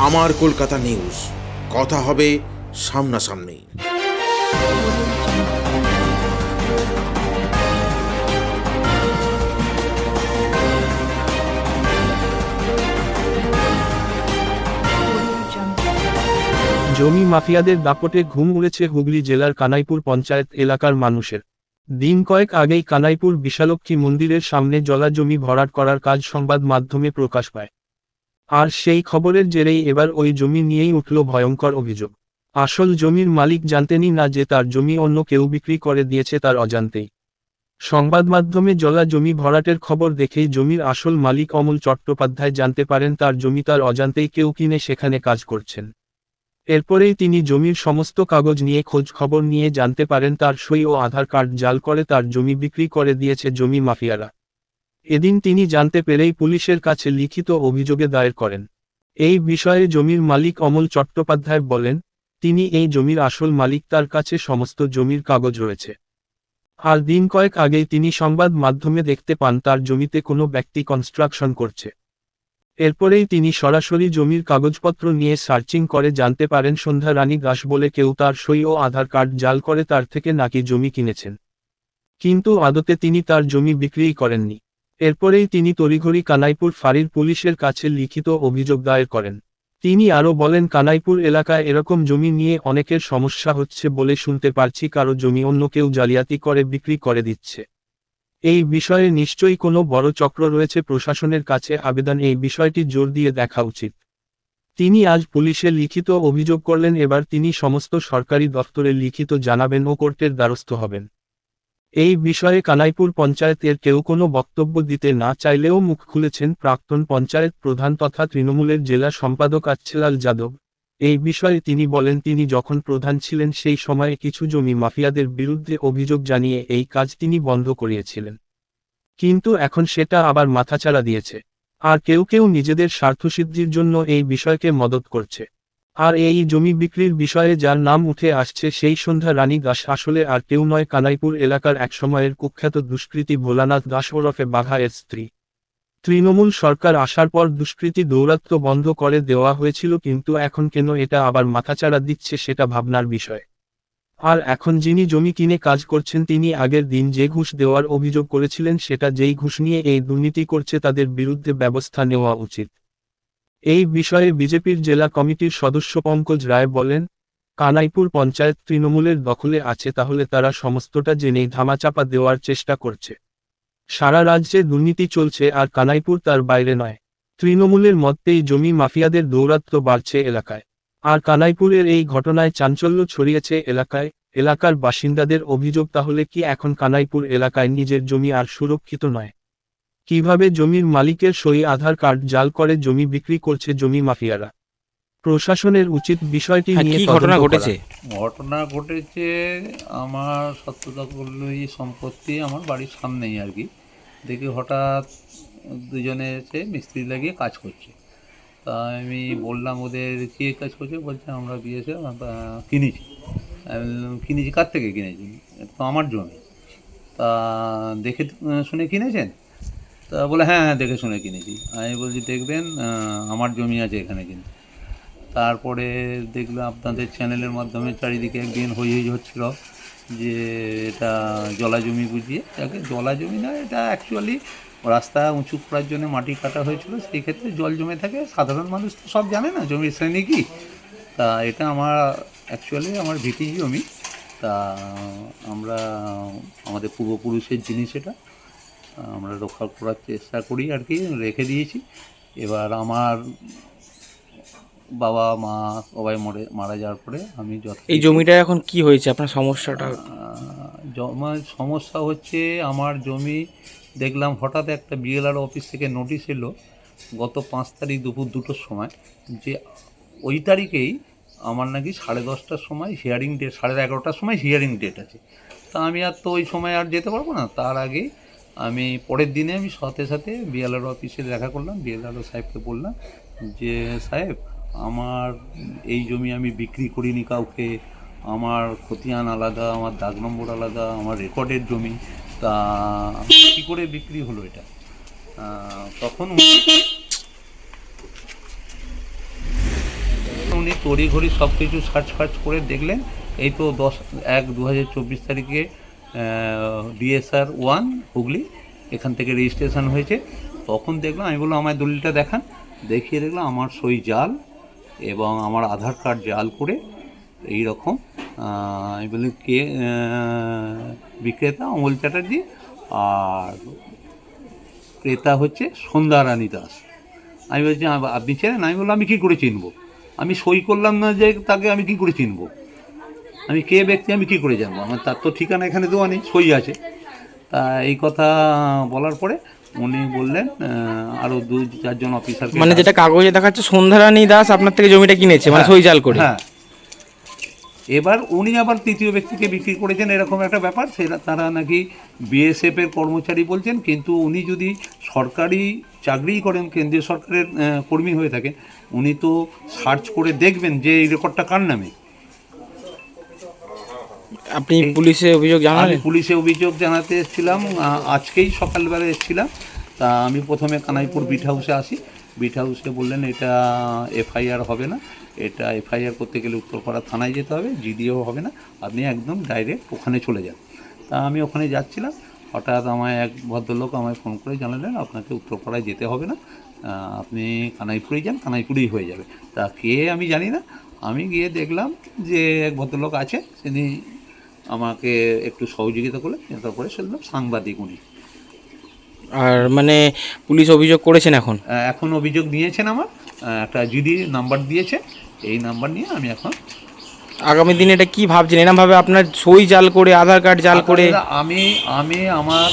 আমার কলকাতা নিউজ, কথা হবে সামনাসামনি। জমি মাফিয়াদের দাপটে ঘুম উড়েছে হুগলি জেলার কানাইপুর পঞ্চায়েত এলাকার মানুষের। দিন কয়েক আগেই কানাইপুর বিশালক্ষী মন্দিরের সামনে জলা জমি ভরাট করার কাজ সংবাদ মাধ্যমে প্রকাশ পায়। আর সেই খবরের জেরেই এবার ওই জমি নিয়েই উঠল ভয়ঙ্কর অভিযোগ। আসল জমির মালিক জানতেনই না যে তার জমি অন্য কেউ বিক্রি করে দিয়েছে তার অজান্তেই। সংবাদ মাধ্যমে জলা জমি ভরাটের খবর দেখেই জমির আসল মালিক অমল চট্টোপাধ্যায় জানতে পারেন তার জমি তার অজান্তেই কেউ কিনে সেখানে কাজ করছেন। এরপরেই তিনি জমির সমস্ত কাগজ নিয়ে খোঁজ খবর নিয়ে জানতে পারেন তার সই ও আধার কার্ড জাল করে তার জমি বিক্রি করে দিয়েছে জমি মাফিয়ারা। এদিন তিনি জানতে পেরেই পুলিশের কাছে লিখিত অভিযোগে দায়ের করেন। এই বিষয়ে জমির মালিক অমল চট্টোপাধ্যায় বলেন, তিনি এই জমির আসল মালিক, তার কাছে সমস্ত জমির কাগজ রয়েছে। আর দিন কয়েক আগেই তিনি সংবাদ মাধ্যমে দেখতে পান তার জমিতে কোনো ব্যক্তি কনস্ট্রাকশন করছে। এরপরেই তিনি সরাসরি জমির কাগজপত্র নিয়ে সার্চিং করে জানতে পারেন সন্ধ্যা রানী দাস বলে কেউ তার সই ও আধার কার্ড জাল করে তার থেকে নাকি জমি কিনেছেন। কিন্তু আদতে তিনি তার জমি বিক্রিই করেননি। এরপরেই তিনি তড়িঘড়ি কানাইপুর ফাঁড়ির পুলিশের কাছে লিখিত অভিযোগ দায়ের করেন। তিনি আরও বলেন, কানাইপুর এলাকায় এরকম জমি নিয়ে অনেকের সমস্যা হচ্ছে বলে শুনতে পারছি, কারো জমি অন্য কেউ জালিয়াতি করে বিক্রি করে দিচ্ছে। এই বিষয়ে নিশ্চয়ই কোনো বড় চক্র রয়েছে, প্রশাসনের কাছে আবেদন এই বিষয়টি জোর দিয়ে দেখা উচিত। তিনি আজ পুলিশে লিখিত অভিযোগ করলেন, এবার তিনি সমস্ত সরকারি দফতরে লিখিত জানাবেন ও কোর্টের দ্বারস্থ হবেন। এই বিষয়ে কানাইপুর পঞ্চায়েতের কেউ কোনো বক্তব্য দিতে না চাইলেও মুখ খুলেছেন প্রাক্তন পঞ্চায়েত প্রধান তথা তৃণমূলের জেলা সম্পাদক আচ্ছেলাল যাদব। এই বিষয়ে তিনি বলেন, তিনি যখন প্রধান ছিলেন সেই সময়ে কিছু জমি মাফিয়াদের বিরুদ্ধে অভিযোগ জানিয়ে এই কাজ তিনি বন্ধ করিয়েছিলেন। কিন্তু এখন সেটা আবার মাথাচাড়া দিয়েছে। আর কেউ কেউ নিজেদের স্বার্থসিদ্ধির জন্য এই বিষয়কে মদত করছে। আর এই জমি বিক্রির বিষয়ে যার নাম উঠে আসছে সেই সন্ধ্যা রানী দাস আসলে আর কেউ নয়, কানাইপুর এলাকার একসময়ের কুখ্যাত দুষ্কৃতী ভোলানাথ দাস ওরফে বাঘা এর স্ত্রী। তৃণমূল সরকার আসার পর দুষ্কৃতী দৌরাত্ম্য বন্ধ করে দেওয়া হয়েছিল, কিন্তু এখন কেন এটা আবার মাথাচাড়া দিচ্ছে সেটা ভাবনার বিষয়। আর এখন যিনি জমি কিনে কাজ করছেন তিনি আগের দিন যে ঘুষ দেওয়ার অভিযোগ করেছিলেন, সেটা যেই ঘুষ নিয়ে এই দুর্নীতি করছে তাদের বিরুদ্ধে ব্যবস্থা নেওয়া উচিত। এই বিষয়ে বিজেপির জেলা কমিটির সদস্য পঙ্কজ রায় বলেন, কানাইপুর পঞ্চায়েত তৃণমূলের দখলে আছে, তাহলে তারা সমস্তটা জেনেই ধামাচাপা দেওয়ার চেষ্টা করছে। সারা রাজ্যে দুর্নীতি চলছে আর কানাইপুর তার বাইরে নয়। তৃণমূলের মতেই জমি মাফিয়াদের দৌরাত্ম্য বাড়ছে এলাকায়। আর কানাইপুরের এই ঘটনায় চাঞ্চল্য ছড়িয়েছে এলাকায়। এলাকার বাসিন্দাদের অভিযোগ, তাহলে কি এখন কানাইপুর এলাকায় নিজের জমি আর সুরক্ষিত নয়? কিভাবে জমির মালিকের সই আধার কার্ড জাল করে জমি বিক্রি করছে জমি মাফিয়ারা? প্রশাসনের উচিত বিষয়টি নিয়ে ঘটনা তদন্ত ঘটেছে। করা। ঘটনা ঘটেছে আমার সত্যতাকল্লই সম্পত্তি আমার বাড়ির সামনেই আর কি। দেখি হঠাৎ দুজনে এসে মিস্ত্রি লাগিয়ে কাজ করছে। তা আমি বললাম, ওদের কে কাজ করছে? বলছে আমরা বিয়েছে কিনেছি। আমি বললাম, কিনেছি কার থেকে কিনেছি? তো আমার জমি। তা দেখে শুনে কিনেছেন? তা বলে হ্যাঁ হ্যাঁ দেখে শুনে কিনেছি। আমি বলছি, দেখবেন আমার জমি আছে এখানে কিন্তু। তারপরে দেখলাম আপনাদের চ্যানেলের মাধ্যমে চারিদিকে একদিন হই হচ্ছিল যে এটা জলা জমি বুঝিয়ে, যাকে জলা জমি না, এটা অ্যাকচুয়ালি রাস্তা উঁচু করার জন্য মাটি কাটা হয়েছিল, সেই ক্ষেত্রে জল জমে থাকে। সাধারণ মানুষ তো সব জানে না জমির শ্রেণী কী। তা এটা আমার অ্যাকচুয়ালি আমার ভিটি জমি। তা আমরা আমাদের পূর্বপুরুষের জিনিস, এটা আমরা রক্ষা করার চেষ্টা করি আর কি, রেখে দিয়েছি। এবার আমার বাবা মা সবাই মারা যাওয়ার পরে আমি এই জমিটা এখন কি হয়েছে আপনার সমস্যাটা? আমার সমস্যা হচ্ছে, আমার জমি দেখলাম হঠাৎ একটা বিএলআর অফিস থেকে নোটিশ এলো গত 5 তারিখ দুপুর 2টোর সময়, যে ওই তারিখেই আমার নাকি 10:30টার সময় হিয়ারিং ডেট, 11:30টার সময় হিয়ারিং ডেট আছে। তা আমি আর তো ওই সময় আর যেতে পারবো না। তার আগেই আমি পরের দিনে আমি সাথে সাথে বিএলআর অফিসে দেখা করলাম। বিএলআর সাহেবকে বললাম যে, সাহেব আমার এই জমি আমি বিক্রি করিনি কাউকে, আমার খতিয়ান আলাদা, আমার দাগ নম্বর আলাদা, আমার রেকর্ডের জমি। তা কী করে বিক্রি হলো এটা? তখন উনি তড়িঘড়ি সব কিছু সার্চ ফার্চ করে দেখলেন এই তো 10/1/2024 তারিখে DSR 1 হুগলি এখান থেকে রেজিস্ট্রেশন হয়েছে। তখন দেখলাম, আমি বললাম আমার দলিলটা দেখান, দেখিয়ে দেখলাম আমার সই জাল এবং আমার আধার কার্ড জাল করে এই রকম। আমি বলি কে বিক্রেতা? অমল চ্যাটার্জি, আর ক্রেতা হচ্ছে সন্ধ্যা রানী দাস। আমি বলছি আপনি চেনেন? আমি বললাম আমি কী করে চিনব, আমি সই করলাম না যে তাকে আমি কী করে চিনব, আমি কে ব্যক্তি আমি কী করে জানবো, আমার তার তো ঠিকানা এখানে দেওয়া নেই, সই আছে। তা এই কথা বলার পরে উনি বললেন আরও 2-4 জন অফিসার, মানে যেটা কাগজে দেখাচ্ছে সন্ধ্যারানী দাস আপনার থেকে জমিটা কিনেছে, মানে সই জাল করে। হ্যাঁ, এবার উনি আবার তৃতীয় ব্যক্তিকে বিক্রি করেছেন, এরকম একটা ব্যাপার। সেটা তারা নাকি BSF এর কর্মচারী বলছেন, কিন্তু উনি যদি সরকারি চাকরিই করেন, কেন্দ্রীয় সরকারের কর্মী হয়ে থাকেন, উনি তো সার্চ করে দেখবেন যে এই রেকর্ডটা কার নামে। আপনি পুলিশে অভিযোগ আমি জানালেন? পুলিশে অভিযোগ জানাতে এসেছিলাম, আজকেই সকালবেলা এসেছিলাম। তা আমি প্রথমে কানাইপুর বিট হাউসে আসি। বিট হাউসে বললেন এটা FIR হবে না, এটা FIR করতে গেলে উত্তরপাড়া থানায় যেতে হবে, GDO হবে না, আপনি একদম ডাইরেক্ট ওখানে চলে যান। তা আমি ওখানে যাচ্ছিলাম, হঠাৎ আমায় এক ভদ্রলোক আমায় ফোন করে জানালেন আপনাকে উত্তরপাড়ায় যেতে হবে না, আপনি কানাইপুরেই যান, কানাইপুরেই হয়ে যাবে। তা কে আমি জানি না, আমি গিয়ে দেখলাম যে এক ভদ্রলোক আছে, তিনি আমাকে একটু সহযোগিতা করলেন। তারপরে শুনলাম সাংবাদিক উনি। আর মানে পুলিশ অভিযোগ করেছেন এখন? এখন অভিযোগ নিয়েছেন, আমার একটা GD নাম্বার দিয়েছে, এই নাম্বার নিয়ে আমি এখন আগামী দিনে এটা কি ভাবছেন? এরকমভাবে আপনার সই জাল করে, আধার কার্ড জাল করে? আমি আমার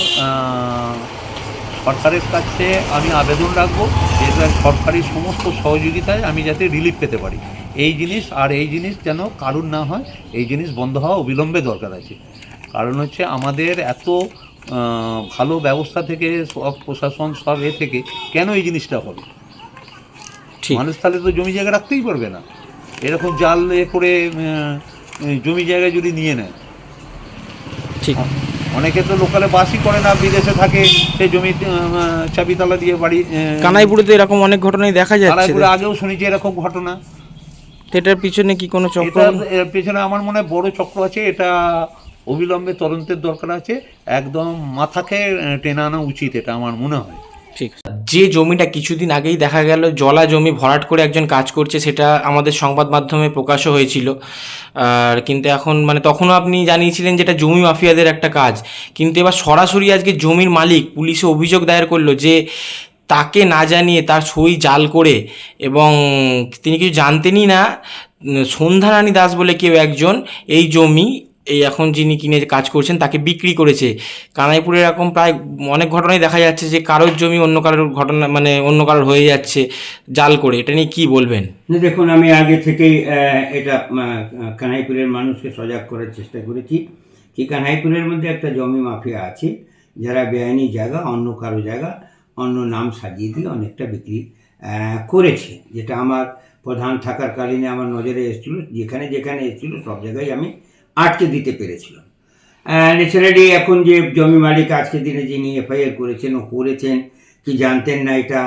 সরকারের কাছে আমি আবেদন রাখবো যে সরকারি সমস্ত সহযোগিতায় আমি যাতে রিলিফ পেতে পারি। এই জিনিস যেন কারুর না হয়, এই জিনিস বন্ধ হওয়া অবিলম্বে দরকার আছে। কারণ হচ্ছে আমাদের এত ভালো ব্যবস্থা থেকে, সব প্রশাসন সব থেকে কেন এই জিনিসটা হবে? মানুষ তাহলে তো জমি জায়গা রাখতেই পারবে না, এরকম জাল করে জমি জায়গা যদি নিয়ে নেয়। ঠিক, অনেকে তো লোকালে বাসই করে না, বিদেশে থাকে, সেই জমি চাবি তালা দিয়ে বাড়ি। কানাইপুরে তো এরকম অনেক ঘটনাই দেখা যাচ্ছে। কানাইপুরে আগেও শুনেছি এরকম ঘটনা। এটার পিছনে কি কোনো চক্র? এর পেছনে আমার মনে হয় বড় চক্র আছে, এটা অবিলম্বে তদন্তের দরকার আছে, একদম মাথাকে টেনে আনা উচিত, এটা আমার মনে হয়। ঠিক। যে জমিটা কিছুদিন আগেই দেখা গেল জলা জমি ভরাট করে একজন কাজ করছে, সেটা আমাদের সংবাদ মাধ্যমে প্রকাশও হয়েছিল। আর কিন্তু এখন মানে তখনও আপনি জানিয়েছিলেন যে এটা জমি মাফিয়াদের একটা কাজ, কিন্তু এবার সরাসরি আজকে জমির মালিক পুলিশে অভিযোগ দায়ের করলো যে তাকে না জানিয়ে তার সই জাল করে, এবং তিনি কিছু জানতেনই না, সন্ধ্যারানী দাস বলে কেউ একজন এই জমি এই এখন যিনি কিনে কাজ করছেন তাকে বিক্রি করেছে। কানাইপুরে এরকম প্রায় অনেক ঘটনাই দেখা যাচ্ছে যে কারোর জমি অন্য কারোর ঘটনা, মানে অন্য কারোর হয়ে যাচ্ছে জাল করে। এটা নিয়ে কী বলবেন? দেখুন, আমি আগে থেকেই এটা কানাইপুরের মানুষকে সজাগ করার চেষ্টা করেছি কি কানাইপুরের মধ্যে একটা জমি মাফিয়া আছে, যারা বেআইনি জায়গা, অন্য কারো জায়গা অন্য নাম সাজিয়ে দিয়ে অনেকটা বিক্রি করেছে, যেটা আমার প্রধান থাকার কালীনে আমার নজরে এসেছিল। যেখানে যেখানে এসেছিল সব জায়গায় আমি আটকে দিতে পেরেছিলাম। ন্যাচারালি এখন যে জমি মালিক আজকের দিনে যিনি FIR করেছেন ও করেছেন কি জানতেন না, এটা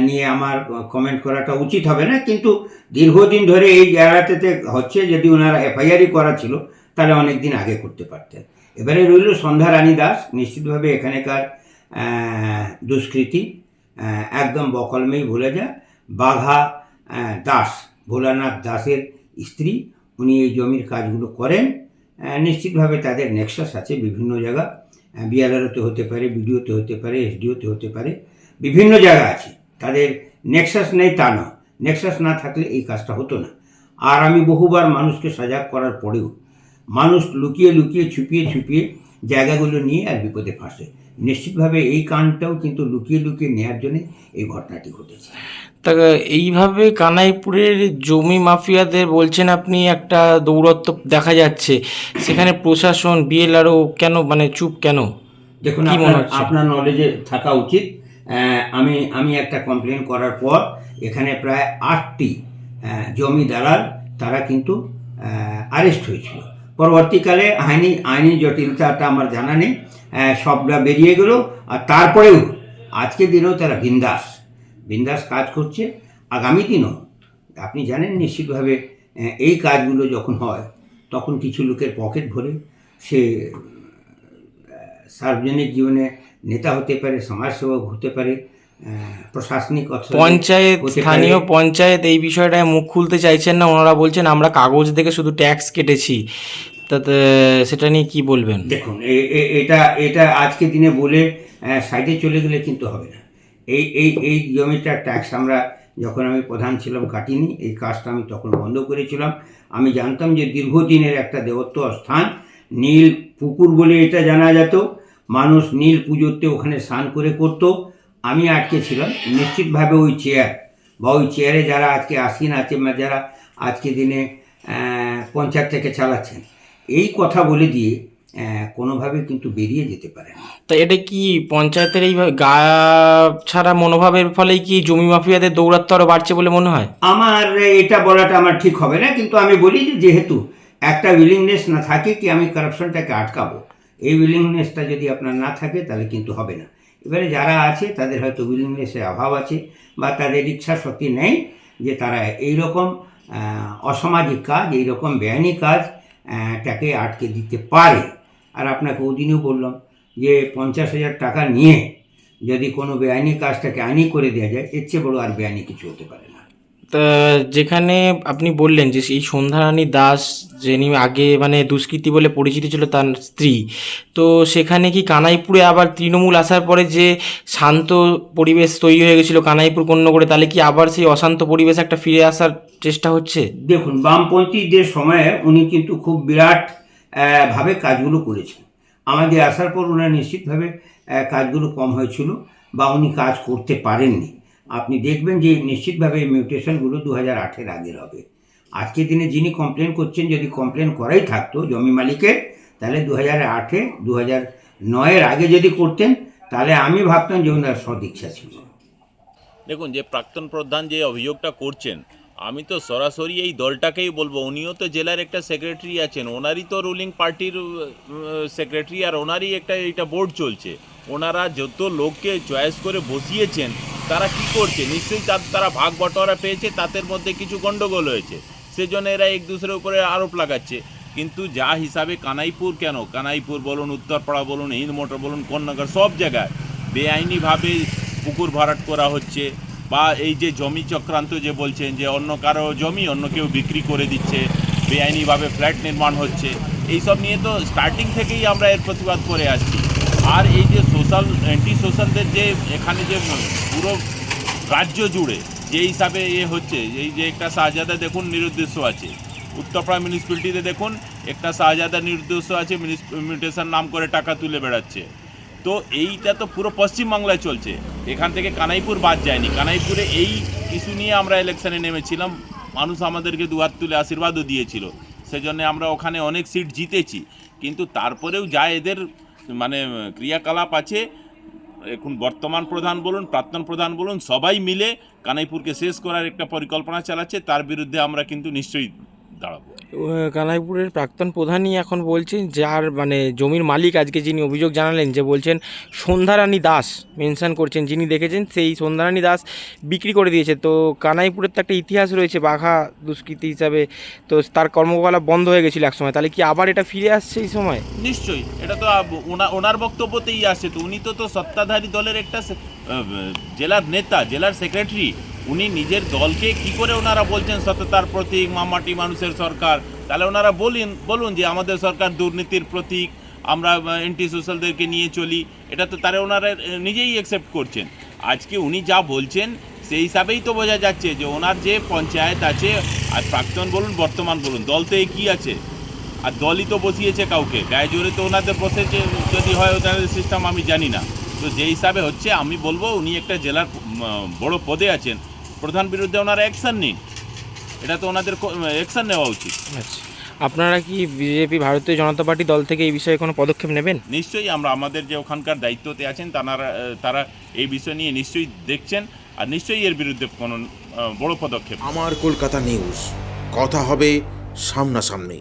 নিয়ে আমার কমেন্ট করাটা উচিত হবে না, কিন্তু দীর্ঘদিন ধরে এই জায়গাটাতে হচ্ছে, যদি ওনারা FIR-ই করা ছিল তাহলে অনেক দিন আগে করতে পারতেন। এবারে রইল সন্ধ্যা রানী দাস, নিশ্চিতভাবে এখানেকার দুষ্কৃতি একদম বকলমেই ভুলে যায়। বাঘা দাস, ভোলানাথ দাসের স্ত্রী, উনি এই জমির কাজগুলো করেন। নিশ্চিতভাবে তাদের নেক্সাস আছে বিভিন্ন জায়গা, BLR-ওতে হতে পারে, BDO-তে হতে পারে, SDO-তে হতে পারে, বিভিন্ন জায়গা আছে। তাদের নেক্সাস নেই তা না, নেক্সাস না থাকলে এই কাজটা হতো না। আর আমি বহুবার মানুষকে সজাগ করার পরেও মানুষ লুকিয়ে লুকিয়ে, ছুপিয়ে ছুপিয়ে জায়গাগুলো নিয়ে আর বিপদে ফাঁসে। নিশ্চিতভাবে এই কাণ্ডটাও কিন্তু লুকিয়ে লুকিয়ে নেওয়ার জন্য এই ঘটনাটি ঘটেছে। তা এইভাবে কানাইপুরের জমি মাফিয়াদের বলছেন আপনি একটা দৌরত্ব দেখা যাচ্ছে, সেখানে প্রশাসন, BLR-ও কেন মানে চুপ কেন? দেখুন, কি মনে হচ্ছে? আপনার নলেজে থাকা উচিত। আমি একটা কমপ্লেন করার পর এখানে প্রায় 8টি জমি দালাল তারা কিন্তু অ্যারেস্ট হয়েছিল। পরবর্তীকালে আইনি জটিলতাটা আমার জানা নেই, সবটা বেরিয়ে গেল। আর তারপরেও আজকের দিনেও তারা বিন্দাস কাজ করছে। আগামী দিনও আপনি জানেন নিশ্চিতভাবে এই কাজগুলো যখন হয় তখন কিছু লোকের পকেট ভরে সে সার্বজনিক জীবনে নেতা হতে পারে, সমাজসেবক হতে পারে, প্রশাসনিক পঞ্চায়েত, স্থানীয় পঞ্চায়েত এই বিষয়টায় মুখ খুলতে চাইছেন না। ওনারা বলছেন আমরা কাগজ দেখে শুধু ট্যাক্স কেটেছি, তাতে সেটা নিয়ে কি বলবেন? দেখুন, এটা আজকে দিনে বলে সাইডে চলে গেলে কিন্তু হবে না। এই জমিটার ট্যাক্স আমরা যখন আমি প্রধান ছিলাম কাটিনি, এই কাজটা আমি তখন বন্ধ করেছিলাম। আমি জানতাম যে দীর্ঘদিনের একটা দেবত্ব স্থান, নীল পুকুর বলে এটা জানা যেত, মানুষ নীল পুজোতে ওখানে স্নান করে করতো। আমি আটকে ছিলাম নিশ্চিতভাবে ওই চেয়ার বা ওই চেয়ারে যারা আজকে আসীন আছে বা যারা আজকে দিনে পঞ্চায়েত থেকে চালাচ্ছেন, এই কথা বলে দিয়ে কোনোভাবে কিন্তু বেরিয়ে যেতে পারে না। তা এটা কি পঞ্চায়েতের এইভাবে গা ছাড়া মনোভাবের ফলেই কি জমি মাফিয়াদের দৌরাত্ম আরও বাড়ছে বলে মনে হয়? আমার এটা বলাটা আমার ঠিক হবে না, কিন্তু আমি বলি যে যেহেতু একটা উইলিংনেস না থাকে কি আমি কারাপশনটাকে আটকাবো, এই উইলিংনেসটা যদি আপনার না থাকে তাহলে কিন্তু হবে না। এবারে যারা আছে তাদের হয়তো উইলিংনেসের অভাব আছে বা তাদের ইচ্ছা শক্তি নেই যে তারা এইরকম অসামাজিক কাজ, এইরকম বেআইনি কাজ টাকে আটকে দিতে পারে। আর আপনাকে ওদিনও বললাম যে 50,000 টাকা নিয়ে যদি কোনো বেআইনি কাজটাকে আইনি করে দেওয়া যায়, এর চেয়ে বড় আর বেআইনি কিছু হতে পারে না। তা যেখানে আপনি বললেন যে এই সন্ধ্যারানী দাস, যিনি আগে মানে দুষ্কৃতী বলে পরিচিত ছিল তার স্ত্রী, তো সেখানে কি কানাইপুরে আবার তৃণমূল আসার পরে যে শান্ত পরিবেশ তৈরি হয়ে গেছিলো কানাইপুর কেন্দ্র করে, তাহলে কি আবার সেই অশান্ত পরিবেশ একটা ফিরে আসার চেষ্টা হচ্ছে? দেখুন, বামপন্থীদের সময়ে উনি কিন্তু খুব বিরাট ভাবে কাজগুলো করেছেন। আমাদের আসার পর উনার নিশ্চিতভাবে কাজগুলো কম হয়েছিল বা উনি কাজ করতে পারেননি। আপনি দেখবেন যে নিশ্চিতভাবে এই মিউটেশনগুলো 2008-এর আগের হবে। আজকের দিনে যিনি কমপ্লেন করছেন, যদি কমপ্লেন করাই থাকতো জমি মালিকের, তাহলে 2008-এ 2009-এর আগে যদি করতেন তাহলে আমি ভাবতাম যে ওনার সদিচ্ছা ছিল। দেখুন, যে প্রাক্তন প্রধান যে অভিযোগটা করছেন, আমি তো সরাসরি এই দলটাকেই বলবো, উনিও তো জেলার একটা সেক্রেটারি আছেন, ওনারই তো রুলিং পার্টির সেক্রেটারি, আর ওনারই এটা বোর্ড চলছে। ওনারা যত লোককে চয়েস করে বসিয়েছেন তারা কি করছে, নিশ্চয়ই তারা ভাগ বটোয়ারা পেয়েছে, তাদের মধ্যে কিছু গণ্ডগোল হয়েছে, সেজন্য এরা এক দুসরের উপরে আরোপ লাগাচ্ছে। কিন্তু যা হিসাবে কানাইপুর বলুন, উত্তরপাড়া বলুন, হিন্দমোটর বলুন, কোন্নগর, সব জায়গায় বেআইনিভাবে পুকুর ভরাট করা হচ্ছে, বা এই যে জমি চক্রান্ত যে বলছেন যে অন্য কারো জমি অন্য কেউ বিক্রি করে দিচ্ছে, বেআইনিভাবে ফ্ল্যাট নির্মাণ হচ্ছে, এইসব নিয়ে তো স্টার্টিং থেকেই আমরা এর প্রতিবাদ করে আসছি। আর এই যে অ্যান্টি সোশ্যালদের যে এখানে যে পুরো রাজ্য জুড়ে যে হিসাবে হচ্ছে, এই যে একটা শাহজাদা দেখুন নিরুদ্দেশ্য আছে, উত্তরপাড়া মিউনিসিপ্যালিটিতে দেখুন একটা শাহজাদা নিরুদ্দেশ্য আছে, মিউটেশন নাম করে টাকা তুলে বেড়াচ্ছে। তো এইটা তো পুরো পশ্চিমবাংলায় চলছে, এখান থেকে কানাইপুর বাদ যায়নি। কানাইপুরে এই ইস্যু নিয়ে আমরা ইলেকশনে নেমেছিলাম, মানুষ আমাদেরকে দুহাত তুলে আশীর্বাদও দিয়েছিল, সেজন্য আমরা ওখানে অনেক সিট জিতেছি। কিন্তু তারপরেও যা এদের মানে ক্রিয়াকলাপ আছে, এখন বর্তমান প্রধান বলুন, প্রাক্তন প্রধান বলুন, সবাই মিলে কানাইপুরকে শেষ করার একটা পরিকল্পনা চালাচ্ছে, তার বিরুদ্ধে আমরা কিন্তু নিশ্চয়ই দাঁড়াবো। কানাইপুরের প্রাক্তন প্রধানই এখন বলছেন, যার মানে জমির মালিক আজকে যিনি অভিযোগ জানালেন, যে বলছেন সন্ধ্যারানী দাস মেনশন করছেন, যিনি দেখেছেন সেই সন্ধ্যারানী দাস বিক্রি করে দিয়েছে। তো কানাইপুরের তো একটা ইতিহাস রয়েছে বাঘা দুষ্কৃতী হিসাবে, তো তার কর্মকলাপ বন্ধ হয়ে গেছিলো এক সময়, তাহলে কি আবার এটা ফিরে আসছে এই সময়? নিশ্চয়ই, এটা তো ওনার বক্তব্যতেই আসে। তো উনি তো সত্তাধারী দলের একটা জেলার নেতা, জেলার সেক্রেটারি, উনি নিজের দলকে কি করে ওনারা বলছেন সততার প্রতীক, মামাটি মানুষের সরকার? তাহলে ওনারা বলুন যে আমাদের সরকার দুর্নীতির প্রতীক, আমরা অ্যান্টি সোশ্যালদেরকে নিয়ে চলি, এটা তো তারা ওনারা নিজেই অ্যাকসেপ্ট করছেন। আজকে উনি যা বলছেন সেই হিসাবেই তো বোঝা যাচ্ছে যে ওনার যে পঞ্চায়েত আছে, আর প্রাক্তন বলুন বর্তমান বলুন, দল তো একই আছে, আর দলই তো বসিয়েছে কাউকে, গায়ে জোরে তো ওনাদের বসেছে, যদি হয় ওনাদের সিস্টেম আমি জানি না। তো যে হিসাবে হচ্ছে, আমি বলবো উনি একটা জেলার বড় পদে আছেন, প্রধান বিরুদ্ধে ওনারা অ্যাকশান নিন, এটা তো ওনাদের অ্যাকশান নেওয়া উচিত। আচ্ছা, আপনারা কি বিজেপি ভারতীয় জনতা পার্টি দল থেকে এই বিষয়ে কোনো পদক্ষেপ নেবেন? নিশ্চয়ই, আমরা আমাদের যে ওখানকার দায়িত্বতে আছেন তারা এই বিষয় নিয়ে নিশ্চয়ই দেখছেন, আর নিশ্চয়ই এর বিরুদ্ধে কোনো বড় পদক্ষেপ। আমার কলকাতা নিউজ, কথা হবে সামনাসামনি।